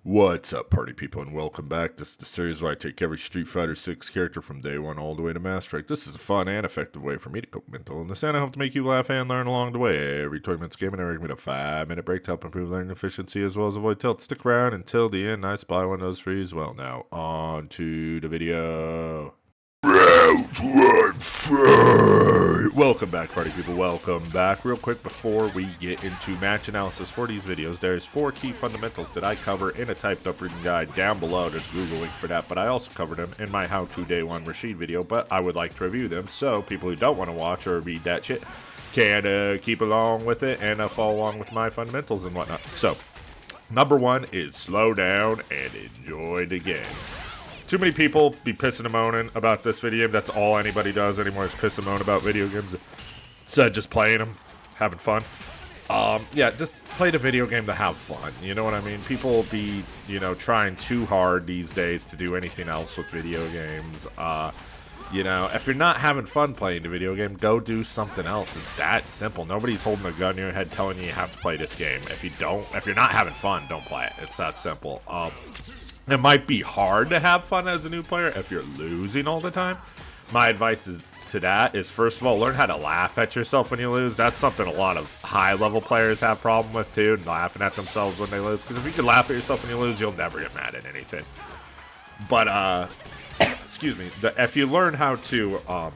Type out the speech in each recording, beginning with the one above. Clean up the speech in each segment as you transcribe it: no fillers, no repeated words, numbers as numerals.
What's up, party people, and welcome back. This is the series where I take every Street Fighter 6 character from day one all the way to Master Rank. This is a fun and effective way for me to cope mental illness, and I hope to make you laugh and learn along the way. Every 20 minutes game, and I recommend a 5-minute break to help improve learning efficiency as well as avoid tilt. Stick around until the end. I spy one of those for you as well. Now, on to the video. Round one, fight! Welcome back, party people. Welcome back. Real quick, before we get into match analysis for these videos, there's 4 key fundamentals that I cover in a typed-up written guide down below. There's a Google link for that, but I also covered them in my How to Day 1 Rashid video, but I would like to review them, so people who don't want to watch or read that shit can keep along with it and follow along with my fundamentals and whatnot. So, number 1 is slow down and enjoy the game. Too many people be pissing and moaning about this video. That's all anybody does anymore is piss and moan about video games. Instead of just playing them, having fun. Yeah, just play the video game to have fun. You know what I mean? People be, trying too hard these days to do anything else with video games. If you're not having fun playing the video game, go do something else. It's that simple. Nobody's holding a gun to your head telling you have to play this game. If you're not having fun, don't play it. It's that simple. It might be hard to have fun as a new player if you're losing all the time. My advice to that is, first of all, learn how to laugh at yourself when you lose. That's something a lot of high-level players have problem with, too, laughing at themselves when they lose. Because if you can laugh at yourself when you lose, you'll never get mad at anything. But, excuse me, if you learn how to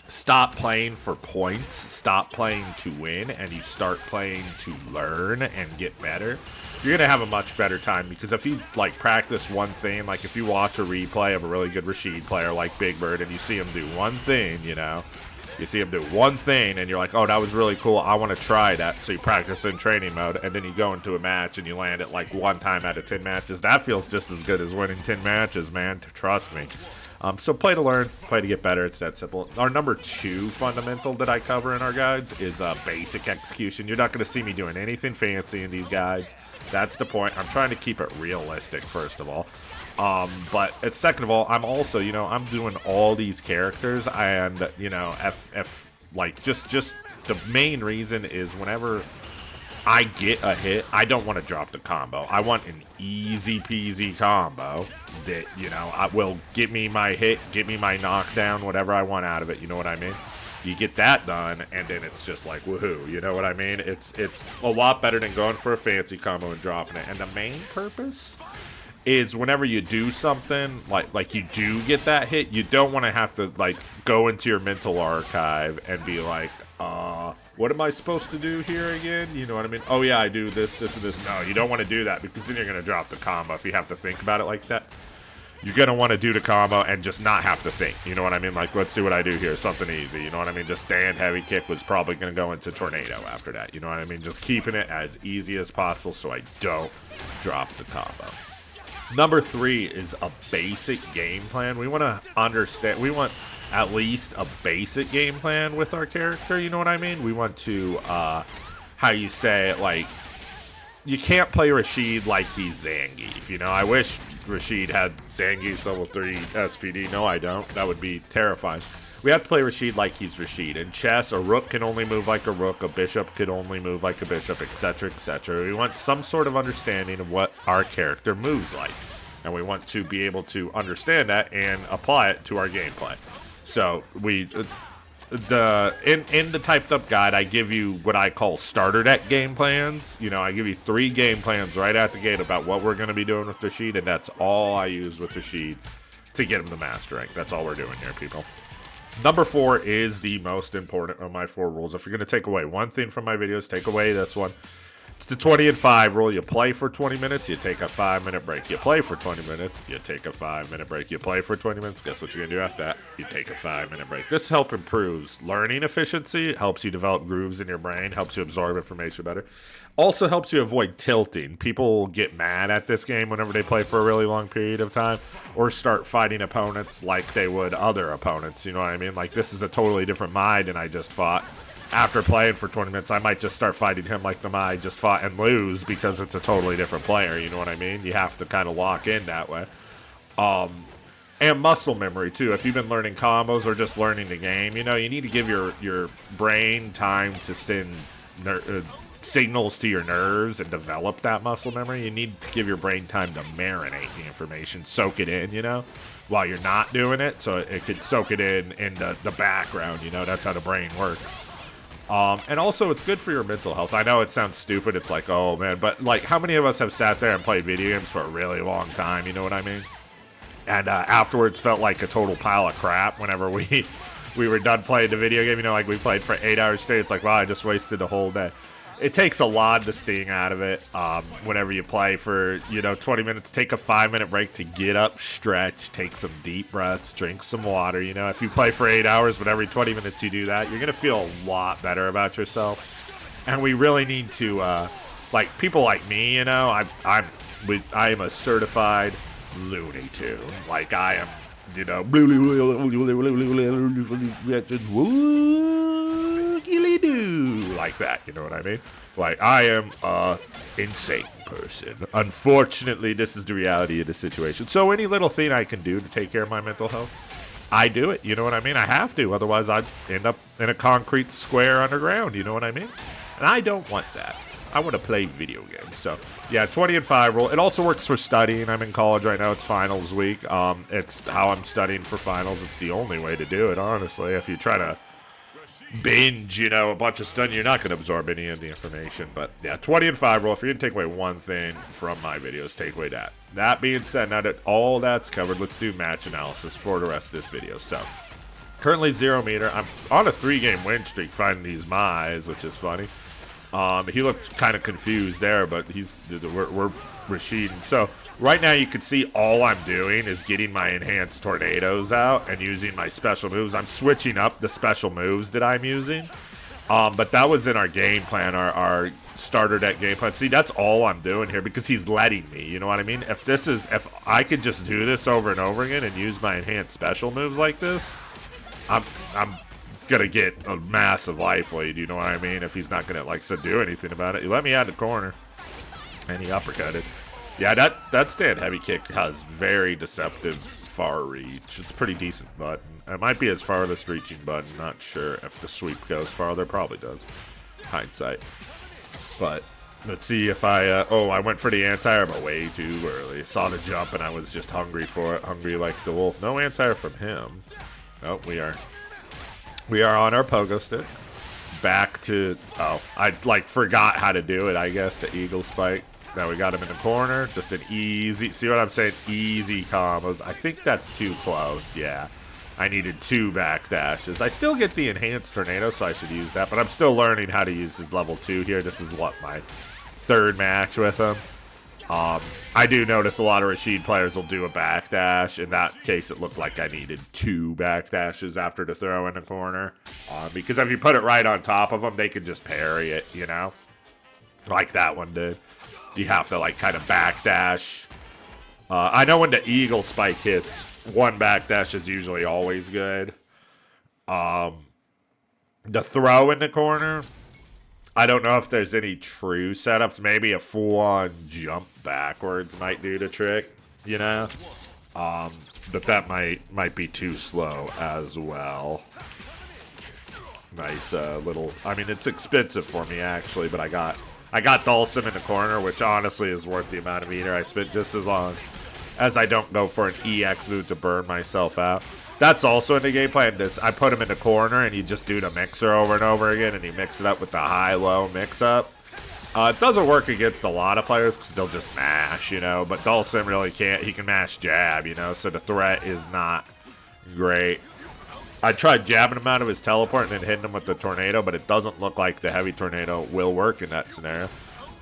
stop playing for points, stop playing to win, and you start playing to learn and get better, you're going to have a much better time. Because if you, practice one thing, if you watch a replay of a really good Rashid player like Big Bird, and you see him do one thing, you see him do one thing, and you're like, oh, that was really cool, I want to try that. So you practice in training mode, and then you go into a match, and you land it, 1 time out of 10 matches. That feels just as good as winning 10 matches, man, trust me. So play to learn, play to get better. It's that simple. Our number 2 fundamental that I cover in our guides is basic execution. You're not going to see me doing anything fancy in these guides. That's the point. I'm trying to keep it realistic, first of all. But second of all, I'm also, I'm doing all these characters, and, just the main reason is whenever I get a hit, I don't want to drop the combo. I want an easy peasy combo that, I will get me my hit, get me my knockdown, whatever I want out of it, you know what I mean? You get that done, and then it's just like, woohoo, you know what I mean? It's a lot better than going for a fancy combo and dropping it. And the main purpose is whenever you do something, like you do get that hit, you don't want to have to, go into your mental archive and be like, what am I supposed to do here again? You know what I mean? Oh yeah, I do this, this, and this. No, you don't want to do that, because then you're going to drop the combo if you have to think about it like that. You're going to want to do the combo and just not have to think. You know what I mean? Let's see what I do here. Something easy. You know what I mean? Just stand, heavy kick was probably going to go into tornado after that. You know what I mean? Just keeping it as easy as possible so I don't drop the combo. Number 3 is a basic game plan. We want to understand. We want at least a basic game plan with our character. You know what I mean? We want to, how you say it, you can't play Rashid like he's Zangief. I wish Rashid had Zangief's level 3 SPD. No, I don't. That would be terrifying. We have to play Rashid like he's Rashid. In chess, a rook can only move like a rook, a bishop can only move like a bishop, etc., etc. We want some sort of understanding of what our character moves like. And we want to be able to understand that and apply it to our gameplay. So in the typed up guide, I give you what I call starter deck game plans. I give you 3 game plans right out the gate about what we're going to be doing with Rashid, and that's all I use with Rashid to get him to Master Rank. That's all we're doing here, people. Number 4 is the most important of my 4 rules. If you're going to take away one thing from my videos, take away this one. It's the 20 and 5 rule. You play for 20 minutes, you take a 5-minute break. You play for 20 minutes, you take a 5-minute break. You play for 20 minutes, guess what you're going to do after that? You take a 5-minute break. This help improves learning efficiency, helps you develop grooves in your brain, helps you absorb information better. Also helps you avoid tilting. People get mad at this game whenever they play for a really long period of time, or start fighting opponents like they would other opponents, you know what I mean? This is a totally different Mai than I just fought. After playing for 20 minutes, I might just start fighting him like the Mai just fought and lose because it's a totally different player, you know what I mean? You have to kind of lock in that way. And muscle memory, too. If you've been learning combos or just learning the game, you need to give your brain time to send signals to your nerves and develop that muscle memory. You need to give your brain time to marinate the information, soak it in, you know, while you're not doing it, so it could soak it in the background, you know. That's how the brain works. And also, it's good for your mental health. I know it sounds stupid. It's like, oh, man. But, like, how many of us have sat there and played video games for a really long time? You know what I mean? And afterwards felt like a total pile of crap whenever we were done playing the video game. You know, like, we played for 8 hours straight. It's like, wow, I just wasted the whole day. It takes a lot of the sting out of it whenever you play for, you know, 20 minutes. Take a 5-minute break to get up, stretch, take some deep breaths, drink some water. You know, if you play for 8 hours, but every 20 minutes you do that, you're going to feel a lot better about yourself. And we really need to, like, people like me, you know, I am a certified Looney Tune. Like, I am, you know, like that, you know what I mean? Like, I am a insane person. Unfortunately, this is the reality of the situation. So any little thing I can do to take care of my mental health, I do it, you know what I mean? I have to, otherwise I'd end up in a concrete square underground, you know what I mean? And I don't want that. I want to play video games. So, yeah, 20 and 5 rule. It also works for studying. I'm in college right now. It's finals week. It's how I'm studying for finals. It's the only way to do it, honestly. If you try to binge, you know, a bunch of stuff, you're not going to absorb any of the information. But yeah, 20 and 5 rule. If you're going to take away one thing from my videos, take away that. That being said, now that all that's covered, let's do match analysis for the rest of this video. So currently 0 meter. I'm on a 3-game win streak finding these Mize, which is funny. He looked kind of confused there, but we're Rashid. So right now you can see all I'm doing is getting my enhanced tornadoes out and using my special moves. I'm switching up the special moves that I'm using. But that was in our game plan, our starter deck game plan. See, that's all I'm doing here because he's letting me, you know what I mean? If I could just do this over and over again and use my enhanced special moves like this, I'm gonna get a massive life lead, you know what I mean? If he's not gonna, like I said, do anything about it. He let me out of the corner, and he uppercutted. Yeah, that stand heavy kick has very deceptive far reach. It's a pretty decent button. It might be his farthest reaching button. Not sure if the sweep goes farther. Probably does. Hindsight. But let's see if I went for the anti-air, but way too early. Saw the jump, and I was just hungry for it. Hungry like the wolf. No anti-air from him. Oh, we are on our pogo stick. Back to, I like forgot how to do it, I guess, the eagle spike. Now we got him in the corner. Just an easy, see what I'm saying? Easy combos. I think that's too close, yeah. I needed 2 back dashes. I still get the enhanced tornado, so I should use that, but I'm still learning how to use his level 2 here. This is what, my 3rd match with him. I do notice a lot of Rashid players will do a backdash. In that case, it looked like I needed 2 backdashes after the throw in the corner. Because if you put it right on top of them, they can just parry it, you know? Like that one did. You have to, like, kind of backdash. I know when the eagle spike hits, 1 backdash is usually always good. The throw in the corner, I don't know if there's any true setups. Maybe a full-on jump backwards might do the trick, you know? But that might be too slow as well. Nice little... I mean, it's expensive for me, actually, but I got Dulcim in the corner, which honestly is worth the amount of meter I spent, just as long as I don't go for an EX move to burn myself out. That's also in the game plan. I put him in the corner, and you just do the mixer over and over again, and you mix it up with the high-low mix-up. It doesn't work against a lot of players because they'll just mash, you know, but Dulcim really can't. He can mash jab, you know, so the threat is not great. I tried jabbing him out of his teleport and then hitting him with the tornado, but it doesn't look like the heavy tornado will work in that scenario.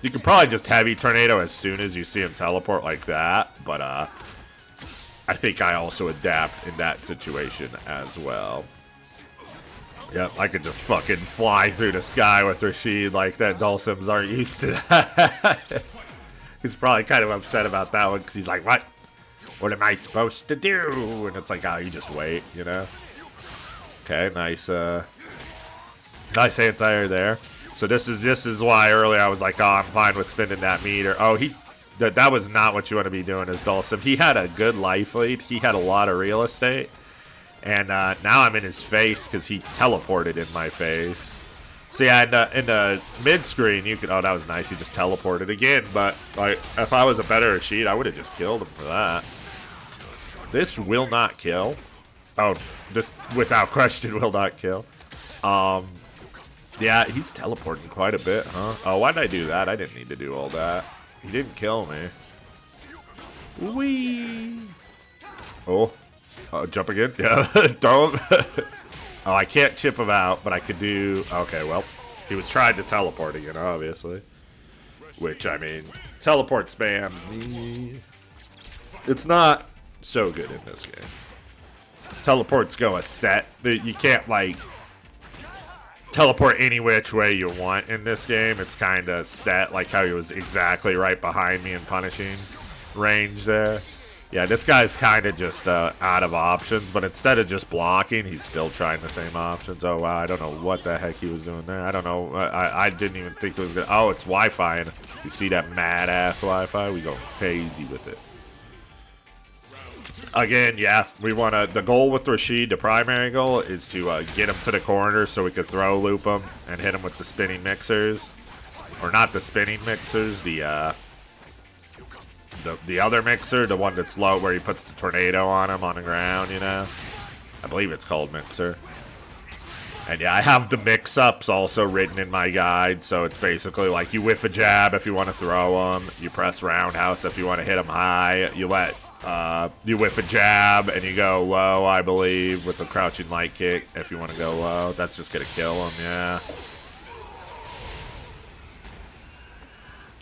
You could probably just heavy tornado as soon as you see him teleport like that, but I think I also adapt in that situation as well. Yep, I could just fucking fly through the sky with Rashid like that. Dulcims aren't used to that. He's probably kind of upset about that one because he's like, what? What am I supposed to do? And it's like, oh, you just wait, you know? Okay, nice nice anti-air there. So this is why earlier I was like, oh, I'm fine with spending that meter. Oh, that was not what you want to be doing as Dulcim. He had a good life lead. He had a lot of real estate. And now I'm in his face because he teleported in my face. So yeah, in the mid screen, you could. Oh, that was nice. He just teleported again. But like, if I was a better Rashid, I would have just killed him for that. This will not kill. Oh, this without question will not kill. Yeah, he's teleporting quite a bit, huh? Oh, why did I do that? I didn't need to do all that. He didn't kill me. Whee! Oh, jump again? Yeah, don't. Oh, I can't chip him out, but I could do... Okay, well, he was trying to teleport again, obviously. Which, I mean, teleport spams. It's not so good in this game. Teleports go a set. You can't, like, teleport any which way you want in this game. It's kind of set, like how he was exactly right behind me in punishing range there. Yeah, this guy's kind of just out of options, but instead of just blocking, he's still trying the same options. Oh, wow, I don't know what the heck he was doing there. I don't know. I didn't even think it was good. Oh, it's Wi-Fi, and you see that mad-ass Wi-Fi? We go crazy with it. Again, yeah, we want to... The goal with Rashid, the primary goal, is to get him to the corner so we could throw loop him and hit him with the spinning mixers. Or not the spinning mixers, the other mixer, the one that's low where he puts the tornado on him on the ground, you know? I believe it's called mixer. And yeah, I have the mix-ups also written in my guide, so it's basically like you whiff a jab if you want to throw him, you press roundhouse if you want to hit him high, you whiff a jab and you go low, I believe, with the crouching light kick if you want to go low. That's just going to kill him, yeah.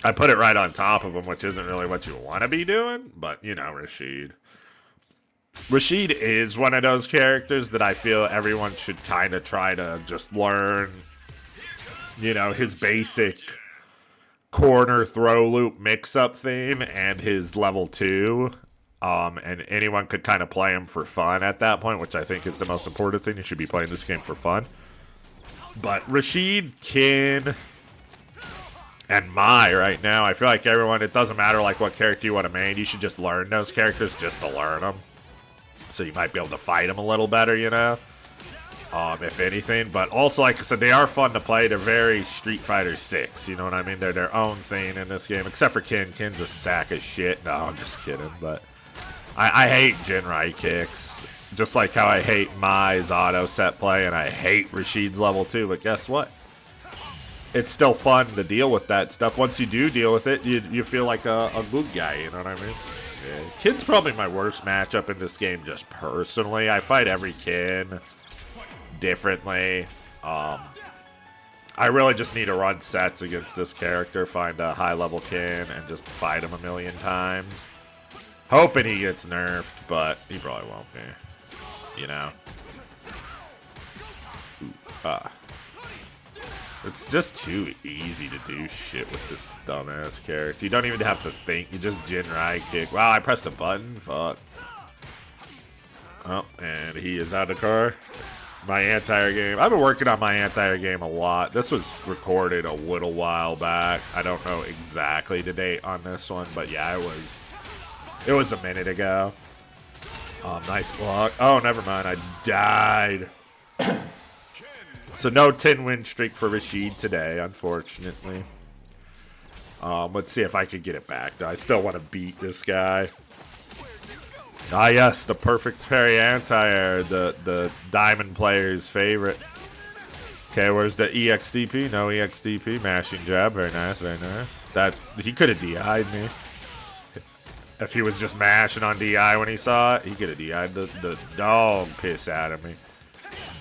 I put it right on top of him, which isn't really what you want to be doing, but, you know, Rashid. Rashid is one of those characters that I feel everyone should kind of try to just learn, you know, his basic corner throw loop mix-up theme and his level 2. And anyone could kind of play him for fun at that point, which I think is the most important thing. You should be playing this game for fun. But Rashid, Kin... and Mai right now, I feel like everyone, it doesn't matter like what character you want to main, you should just learn those characters just to learn them. So you might be able to fight them a little better, you know? If anything. But also, like I said, they are fun to play. They're very Street Fighter 6, you know what I mean? They're their own thing in this game, except for Kin. Kin's a sack of shit. No, I'm just kidding, but... I hate Jinrai kicks. Just like how I hate Mai's auto set play, and I hate Rashid's level 2, but guess what? It's still fun to deal with that stuff. Once you do deal with it, you feel like a good guy, you know what I mean? Yeah. Kin's probably my worst matchup in this game, just personally. I fight every Kin differently. I really just need to run sets against this character, find a high-level Kin, and just fight him a million times. Hoping he gets nerfed, but he probably won't be, you know? Ooh, it's just too easy to do shit with this dumbass character. You don't even have to think. You just Jinrai kick. Wow, I pressed a button. Fuck. Oh, and he is out of the car. My anti-air game. I've been working on my anti-air game a lot. This was recorded a little while back. I don't know exactly the date on this one, but yeah, it was a minute ago. Nice block. Oh, never mind. I died. So no 10-win streak for Rashid today, unfortunately. Let's see if I can get it back. I still want to beat this guy. Ah, yes, the perfect parry anti-air, the diamond player's favorite. Okay, where's the EXDP? No EXDP. Mashing jab. Very nice, very nice. He could have DI'd me. If he was just mashing on DI when he saw it, he could have DI'd the dog piss out of me.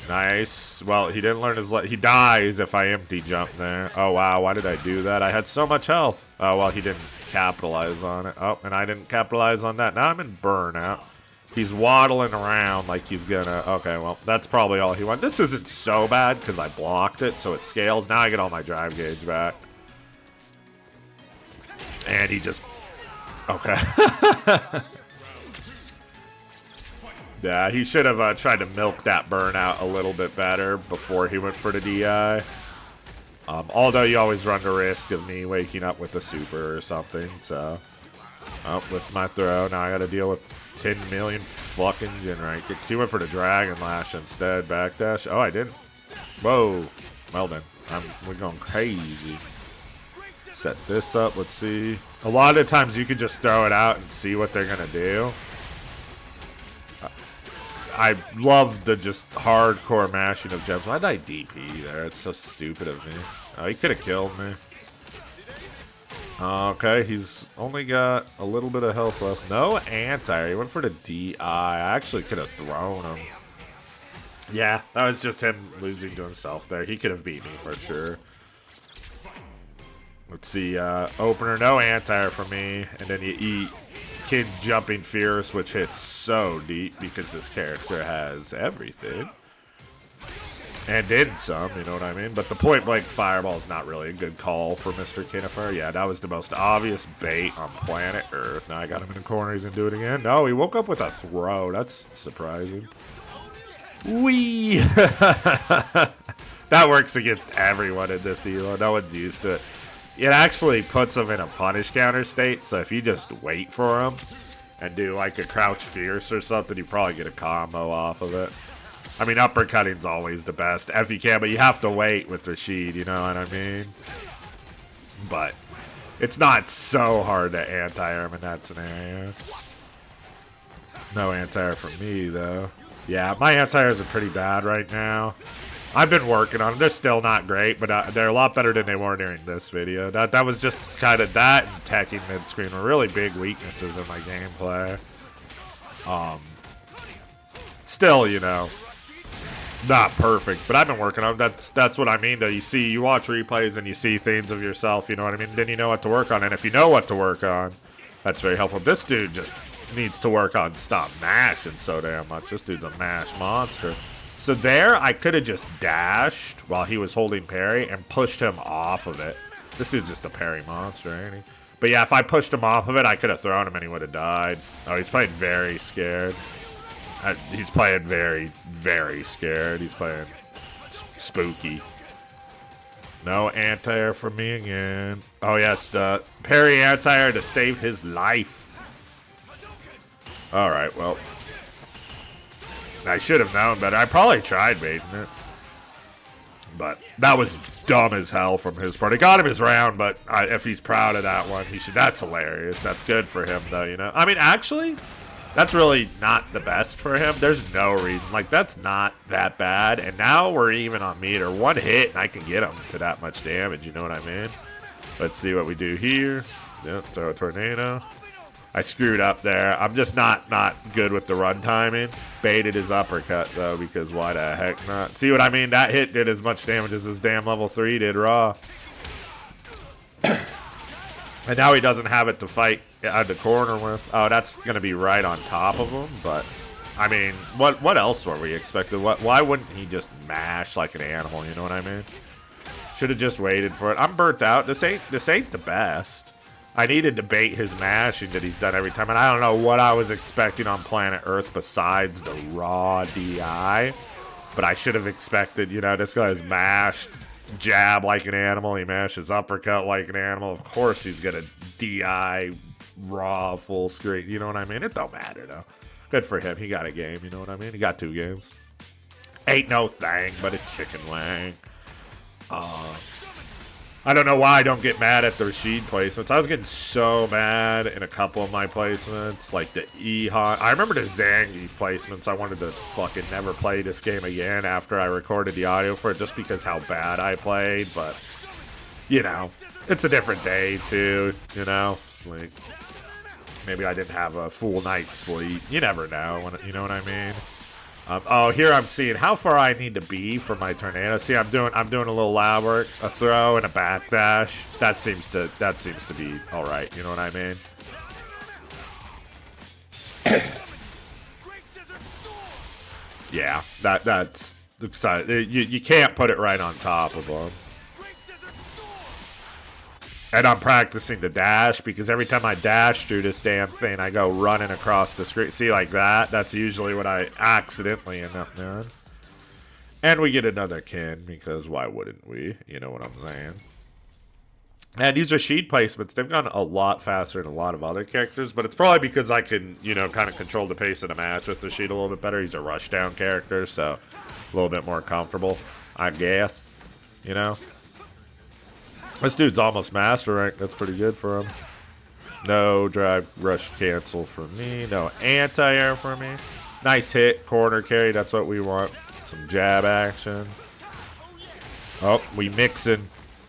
Nice. Well, he didn't learn his... He dies if I empty jump there. Oh, wow. Why did I do that? I had so much health. Oh, well, he didn't capitalize on it. Oh, and I didn't capitalize on that. Now I'm in burnout. He's waddling around like he's gonna... Okay, well, that's probably all he wanted. This isn't so bad because I blocked it, so it scales. Now I get all my drive gauge back. And he just... Okay. Yeah, he should have tried to milk that burnout a little bit better before he went for the DI. Although you always run the risk of me waking up with a super or something, so... Oh, with my throw. Now I gotta deal with 10 million fucking Jinrai kicks. He went for the Dragon Lash instead. Backdash. Oh, I didn't. Whoa. Well then. We're going crazy. Set this up. Let's see. A lot of times you can just throw it out and see what they're gonna do. I love the just hardcore mashing of gems. Why did I DP there? It's so stupid of me. Oh, he could have killed me. Okay, he's only got a little bit of health left. No anti. He went for the DI. I actually could have thrown him. Yeah, that was just him losing to himself there. He could have beat me for sure. Let's see. Opener, no anti for me. And then you eat Kid's Jumping Fierce, which hits so deep because this character has everything. And did some, you know what I mean? But the point blank fireball is not really a good call for Mr. Kinifer. Yeah, that was the most obvious bait on planet Earth. Now I got him in the corner. He's going to do it again. No, he woke up with a throw. That's surprising. Wee! That works against everyone in this elo. No one's used to it. It actually puts him in a punish counter state. So if you just wait for him and do like a crouch fierce or something, you probably get a combo off of it. I mean, uppercutting's always the best if you can, but you have to wait with Rashid, you know what I mean? But it's not so hard to anti-air him in that scenario. No anti-air for me, though. Yeah, my anti-airs are pretty bad right now. I've been working on them. They're still not great, but they're a lot better than they were during this video. That was just kind of that and teching mid-screen were really big weaknesses in my gameplay. Still, you know, not perfect, but I've been working on them. That's what I mean, though. You watch replays and you see things of yourself, you know what I mean? Then you know what to work on, and if you know what to work on, that's very helpful. This dude just needs to work on stop mashing so damn much. This dude's a mash monster. So there, I could have just dashed while he was holding parry and pushed him off of it. This dude's just a parry monster, ain't he? But yeah, if I pushed him off of it, I could have thrown him and he would have died. Oh, he's playing very scared. He's playing very, very scared. He's playing spooky. No anti-air for me again. Oh, yes, parry anti-air to save his life. All right, well. I should have known better. I probably tried baiting it. But that was dumb as hell from his part. It got him his round, but if he's proud of that one, he should. That's hilarious. That's good for him, though, you know? I mean, actually, that's really not the best for him. There's no reason. Like, that's not that bad. And now we're even on meter. One hit, and I can get him to that much damage. You know what I mean? Let's see what we do here. Yep, throw a tornado. I screwed up there. I'm just not good with the run timing. Baited his uppercut, though, because why the heck not? See what I mean? That hit did as much damage as his damn level 3 did raw. And now he doesn't have it to fight at the corner with. Oh, that's going to be right on top of him. But, I mean, what else were we expecting? Why wouldn't he just mash like an animal? You know what I mean? Should have just waited for it. I'm burnt out. This ain't the best. I needed to bait his mashing that he's done every time, and I don't know what I was expecting on planet Earth besides the raw DI, but I should have expected, you know, this guy's mashed jab like an animal, he mashes uppercut like an animal, of course he's gonna DI raw full screen, you know what I mean? It don't matter, though. Good for him, he got a game, you know what I mean? He got 2 games. Ain't no thing but a chicken wing. I don't know why I don't get mad at the Rashid placements. I was getting so mad in a couple of my placements, like the Ehon. I remember the Zangief placements. I wanted to fucking never play this game again after I recorded the audio for it just because how bad I played. But, you know, it's a different day too, you know? Like, maybe I didn't have a full night's sleep. You never know, you know what I mean? Oh, here I'm seeing how far I need to be for my tornado. See, I'm doing a little lab work, a throw and a backdash. That seems to be all right. You know what I mean? Yeah, that's you can't put it right on top of them. And I'm practicing the dash because every time I dash through this damn thing, I go running across the screen. See, like that? That's usually what I accidentally end up doing. And we get another kin because why wouldn't we? You know what I'm saying? And these Rashid placements, they've gone a lot faster than a lot of other characters, but it's probably because I can, you know, kind of control the pace of the match with Rashid a little bit better. He's a rushdown character, so a little bit more comfortable, I guess, you know? This dude's almost master rank. That's pretty good for him. No drive rush cancel for me. No anti-air for me. Nice hit. Corner carry. That's what we want. Some jab action. Oh, we mixing.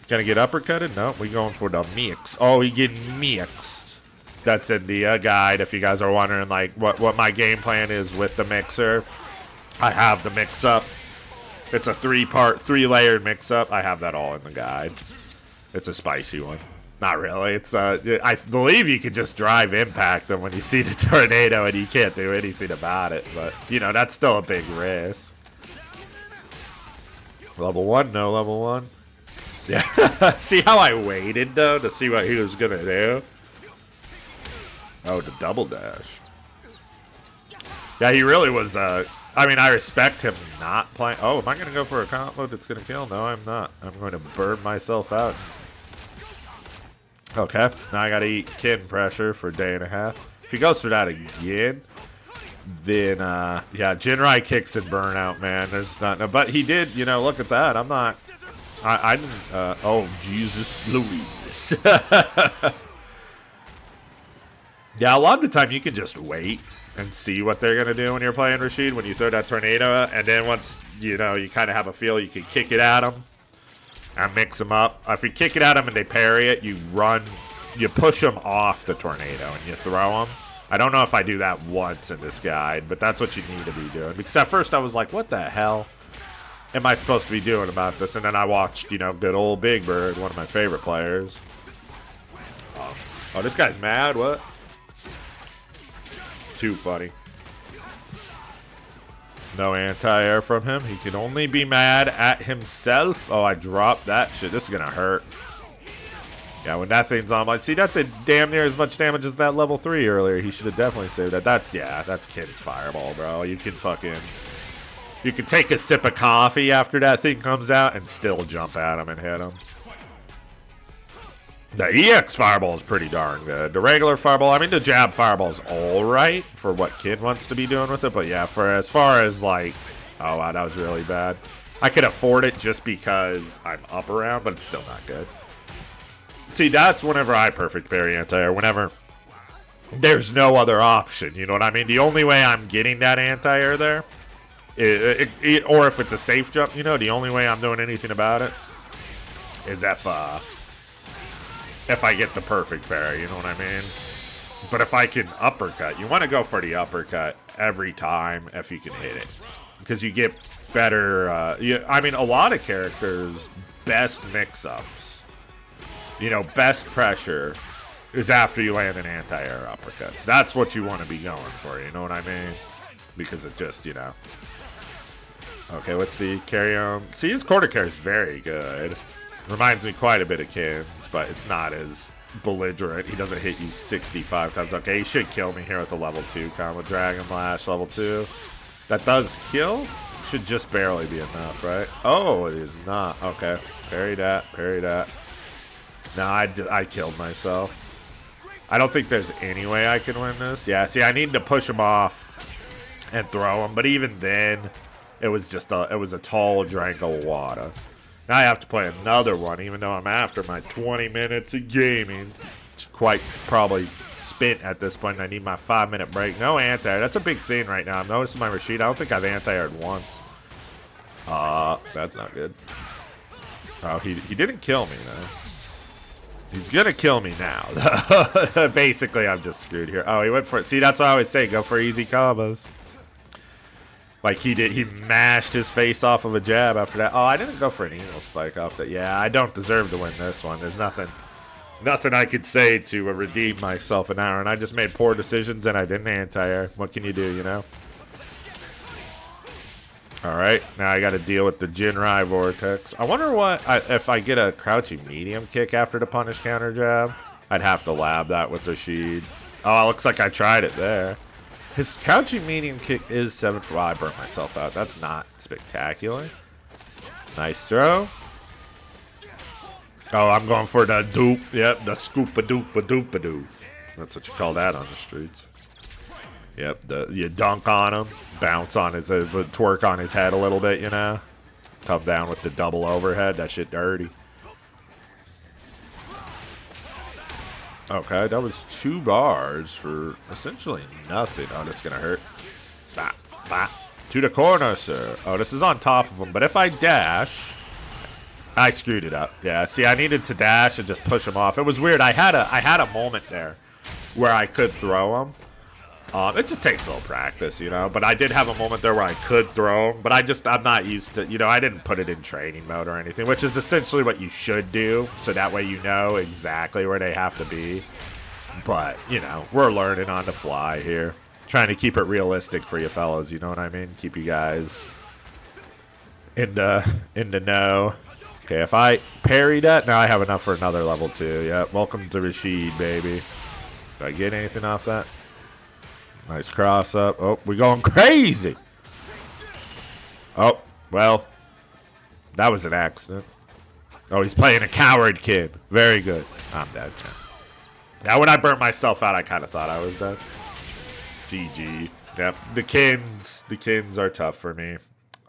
Gonna get uppercutted? No, we going for the mix. Oh, he getting mixed. That's in the guide if you guys are wondering like what my game plan is with the mixer. I have the mix up. It's a 3-layered mix up. I have that all in the guide. It's a spicy one. Not really. It's I believe you can just drive impact them when you see the tornado and you can't do anything about it. But you know that's still a big risk. Level 1, no level 1. Yeah. See how I waited though to see what he was gonna do. Oh, the double dash. Yeah, he really was. I mean, I respect him not playing. Oh, am I gonna go for a combo that's gonna kill? No, I'm not. I'm going to burn myself out. Okay, now I gotta eat kin pressure for a day and a half. If he goes for that again, then yeah, Jinrai kicks and burnout, man. There's not, but he did, you know. Look at that. I'm not. I didn't. Oh Jesus, Louise. Yeah, a lot of the time you can just wait and see what they're gonna do when you're playing Rashid. When you throw that tornado, and then once you know you kind of have a feel, you can kick it at them. And mix them up. If you kick it at them and they parry it, you run, you push them off the tornado and you throw them. I don't know if I do that once in this guide, but that's what you need to be doing. Because at first I was like, what the hell am I supposed to be doing about this? And then I watched, you know, good old Big Bird, one of my favorite players. Oh, this guy's mad? What? Too funny. No anti-air from him. He can only be mad at himself. Oh, I dropped that shit. This is going to hurt. Yeah, when that thing's on my... See, that did damn near as much damage as that level 3 earlier. He should have definitely saved that. That's Kid's fireball, bro. You can fucking... You can take a sip of coffee after that thing comes out and still jump at him and hit him. The EX fireball is pretty darn good. The regular fireball, I mean, the jab fireball is all right for what Kid wants to be doing with it. But yeah, for as far as like, oh wow, that was really bad. I could afford it just because I'm up around, but it's still not good. See, that's whenever I perfect parry anti-air. Whenever there's no other option, you know what I mean? The only way I'm getting that anti-air there, or if it's a safe jump, you know, the only way I'm doing anything about it is if I get the perfect parry, you know what I mean? But if I can uppercut, you want to go for the uppercut every time if you can hit it. Because you get better, I mean, a lot of characters' best mix-ups, you know, best pressure is after you land an anti-air uppercut. So that's what you want to be going for, you know what I mean? Because it just, you know. Okay, let's see. Carry on. See, his quarter carry is very good. Reminds me quite a bit of Kin's, but it's not as belligerent. He doesn't hit you 65 times. Okay, he should kill me here with the level 2 combo. Dragon Lash, level 2. That does kill. Should just barely be enough, right? Oh, it is not. Okay, parry that, parry that. No, I killed myself. I don't think there's any way I can win this. Yeah, see, I need to push him off and throw him, but even then, it was just a tall drink of water. Now I have to play another one, even though I'm after my 20 minutes of gaming. It's quite probably spent at this point. I need my 5-minute break. No anti-air. That's a big thing right now. I'm noticing my Rashid. I don't think I've anti-aired once. That's not good. Oh, he didn't kill me, though. He's going to kill me now. Basically, I'm just screwed here. Oh, he went for it. See, that's what I always say. Go for easy combos. Like he did, he mashed his face off of a jab after that. Oh, I didn't go for an eagle spike off that. Yeah, I don't deserve to win this one. There's nothing I could say to redeem myself an hour, and I just made poor decisions and I didn't anti-air. What can you do, you know? All right, now I got to deal with the Jinrai Vortex. I wonder what if I get a crouching medium kick after the punish counter jab. I'd have to lab that with Rashid. Oh, it looks like I tried it there. His crouching medium kick is 7 for... Well, I burnt myself out. That's not spectacular. Nice throw. Oh, I'm going for the doop. Yep, the scoop-a-doop-a-doop-a-doop. That's what you call that on the streets. Yep, you dunk on him, bounce on his... twerk on his head a little bit, you know? Come down with the double overhead. That shit dirty. Okay, that was 2 bars for essentially nothing. Oh, this is going to hurt. Bah, bah. To the corner, sir. Oh, this is on top of him. But if I dash, I screwed it up. Yeah, see, I needed to dash and just push him off. It was weird. I had a moment there where I could throw him. It just takes a little practice, you know. But I did have a moment there where I could throw him. But I'm not used to, you know, I didn't put it in training mode or anything, which is essentially what you should do. So that way you know exactly where they have to be. But, you know, we're learning on the fly here. Trying to keep it realistic for you fellas, you know what I mean? Keep you guys in the know. Okay, if I parry that, now I have enough for another level 2. Yep, welcome to Rashid, baby. Did I get anything off that? Nice cross up. Oh, we're going crazy. Oh, well, that was an accident. Oh, he's playing a coward kid. Very good. I'm dead. Now, when I burnt myself out, I kind of thought I was dead. GG. Yep, the Kins are tough for me.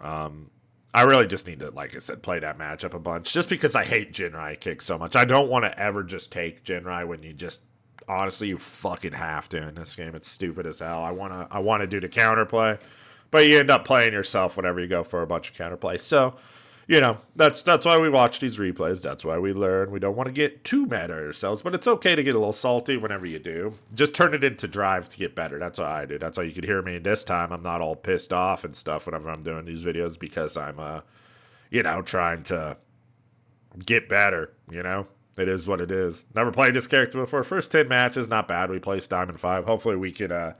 I really just need to, like I said, play that matchup a bunch. Just because I hate Jinrai kicks so much. I don't want to ever just take Jinrai when you just, honestly, you fucking have to in this game. It's stupid as hell. I wanna do the counterplay, but you end up playing yourself whenever you go for a bunch of counterplay. So, you know, that's why we watch these replays. That's why we learn. We don't want to get too mad at ourselves, but it's okay to get a little salty whenever you do. Just turn it into drive to get better. That's what I do. That's how you could hear me this time. I'm not all pissed off and stuff whenever I'm doing these videos because I'm, you know, trying to get better, you know? It is what it is. Never played this character before. First 10 matches, not bad. We placed Diamond 5. Hopefully we can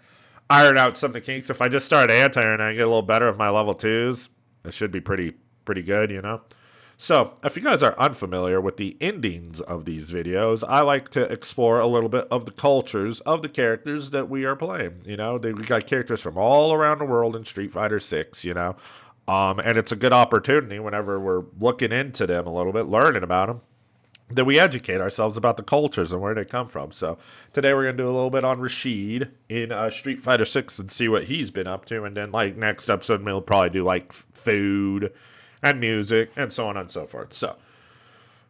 iron out some of the kinks. If I just start anti-iron and I get a little better with my level 2s, it should be pretty good, you know? So, if you guys are unfamiliar with the endings of these videos, I like to explore a little bit of the cultures of the characters that we are playing, you know? We got characters from all around the world in Street Fighter 6, you know? And it's a good opportunity whenever we're looking into them a little bit, learning about them, that we educate ourselves about the cultures and where they come from. So today we're going to do a little bit on Rashid in Street Fighter 6 and see what he's been up to. And then, like, next episode, we'll probably do, like, food and music and so on and so forth. So,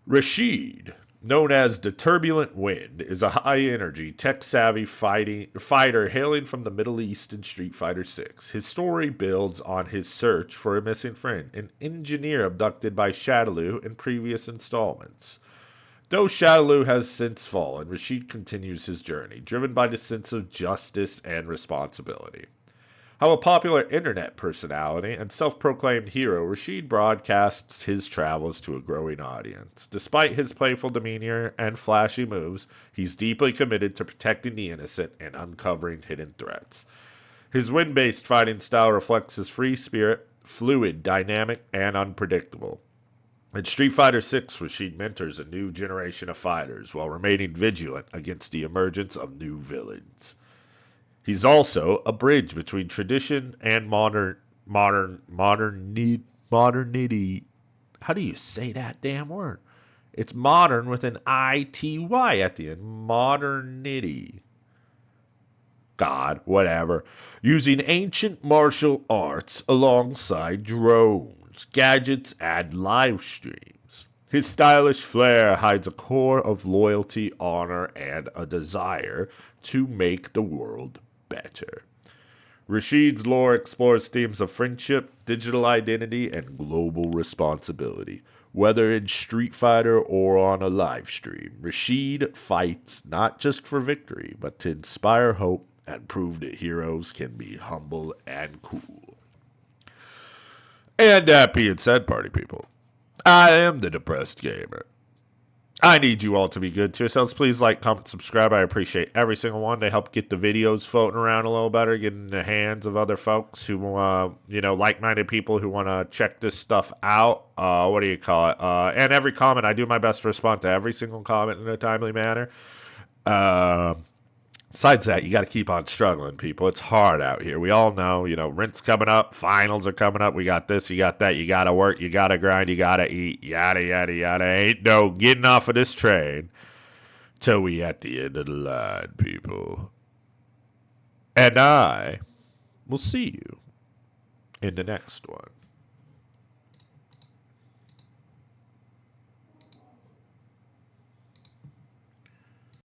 Rashid, known as the Turbulent Wind, is a high-energy, tech-savvy fighter hailing from the Middle East in Street Fighter 6. His story builds on his search for a missing friend, an engineer abducted by Shadaloo in previous installments. Though Shadaloo has since fallen, Rashid continues his journey, driven by the sense of justice and responsibility. How a popular internet personality and self-proclaimed hero, Rashid broadcasts his travels to a growing audience. Despite his playful demeanor and flashy moves, he's deeply committed to protecting the innocent and uncovering hidden threats. His wind-based fighting style reflects his free spirit, fluid, dynamic, and unpredictable. In Street Fighter 6, Rashid mentors a new generation of fighters while remaining vigilant against the emergence of new villains. He's also a bridge between tradition and modernity. How do you say that damn word? It's modern with an I-T-Y at the end. Modernity. God, whatever. Using ancient martial arts alongside drones, gadgets, and live streams. His stylish flair hides a core of loyalty, honor, and a desire to make the world better. Rashid's lore explores themes of friendship, digital identity, and global responsibility. Whether in Street Fighter or on a live stream, Rashid fights not just for victory, but to inspire hope and prove that heroes can be humble and cool. And that being said, party people, I am the Depressed Gamer. I need you all to be good to yourselves. Please like, comment, subscribe. I appreciate every single one. They help get the videos floating around a little better, get in the hands of other folks who, like-minded people who want to check this stuff out. And every comment, I do my best to respond to every single comment in a timely manner. Besides that, you got to keep on struggling, people. It's hard out here. We all know, rent's coming up, finals are coming up. We got this, you got that. You got to work, you got to grind, you got to eat, yada, yada, yada. Ain't no getting off of this train till we at the end of the line, people. And I will see you in the next one.